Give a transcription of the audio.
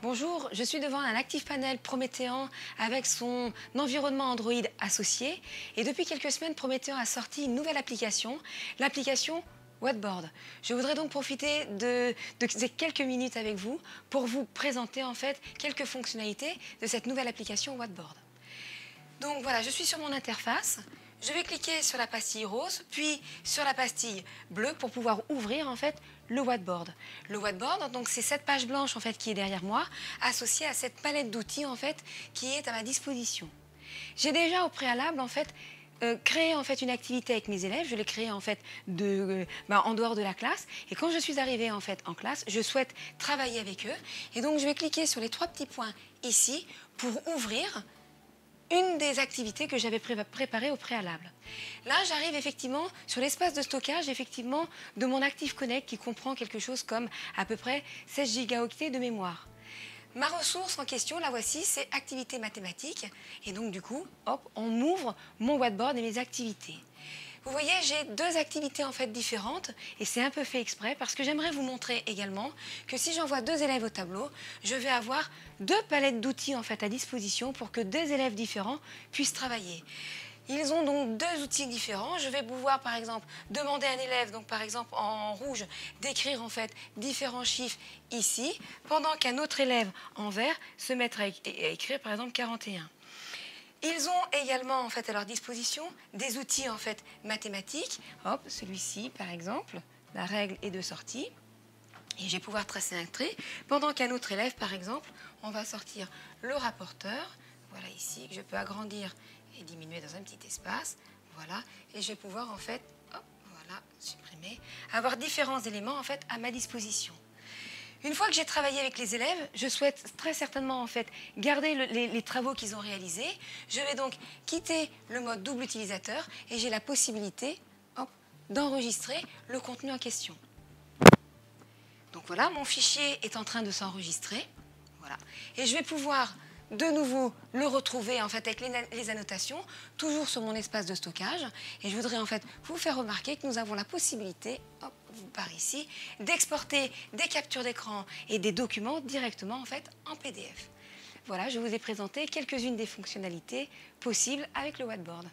Bonjour, je suis devant un ActivePanel Promethean avec son environnement Android associé. Et depuis quelques semaines, Promethean a sorti une nouvelle application, l'application Whiteboard. Je voudrais donc profiter de ces quelques minutes avec vous pour vous présenter en fait quelques fonctionnalités de cette nouvelle application Whiteboard. Donc voilà, je suis sur mon interface. Je vais cliquer sur la pastille rose, puis sur la pastille bleue pour pouvoir ouvrir en fait le whiteboard. Le whiteboard, donc c'est cette page blanche en fait qui est derrière moi, associée à cette palette d'outils en fait qui est à ma disposition. J'ai déjà au préalable en fait créé en fait une activité avec mes élèves. Je l'ai créée en fait en dehors de la classe. Et quand je suis arrivée en fait en classe, je souhaite travailler avec eux. Et donc je vais cliquer sur les trois petits points ici pour ouvrir une des activités que j'avais préparées au préalable. Là, j'arrive effectivement sur l'espace de stockage effectivement de mon ActiveConnect qui comprend quelque chose comme à peu près 16 gigaoctets de mémoire. Ma ressource en question, la voici, c'est activité mathématiques. Et donc du coup, hop, on m'ouvre mon whiteboard et mes activités. Vous voyez, j'ai deux activités en fait différentes et c'est un peu fait exprès parce que j'aimerais vous montrer également que si j'envoie deux élèves au tableau, je vais avoir deux palettes d'outils en fait à disposition pour que deux élèves différents puissent travailler. Ils ont donc deux outils différents. Je vais pouvoir par exemple demander à un élève, donc par exemple en rouge, d'écrire en fait différents chiffres ici, pendant qu'un autre élève en vert se mettra à écrire par exemple 41. Ils ont également en fait à leur disposition des outils en fait mathématiques. Hop, celui-ci par exemple, la règle est de sortie. Et je vais pouvoir tracer un trait. Pendant qu'un autre élève par exemple, on va sortir le rapporteur. Voilà ici, que je peux agrandir et diminuer dans un petit espace. Voilà, et je vais pouvoir en fait, hop, voilà, supprimer, avoir différents éléments en fait à ma disposition. Une fois que j'ai travaillé avec les élèves, je souhaite très certainement en fait garder les travaux qu'ils ont réalisés. Je vais donc quitter le mode double utilisateur et j'ai la possibilité d'enregistrer le contenu en question. Donc voilà, mon fichier est en train de s'enregistrer. Voilà. Et je vais pouvoir de nouveau le retrouver en fait avec les annotations, toujours sur mon espace de stockage. Et je voudrais en fait vous faire remarquer que nous avons la possibilité, hop, par ici, d'exporter des captures d'écran et des documents directement en fait en PDF. Voilà, je vous ai présenté quelques-unes des fonctionnalités possibles avec le whiteboard.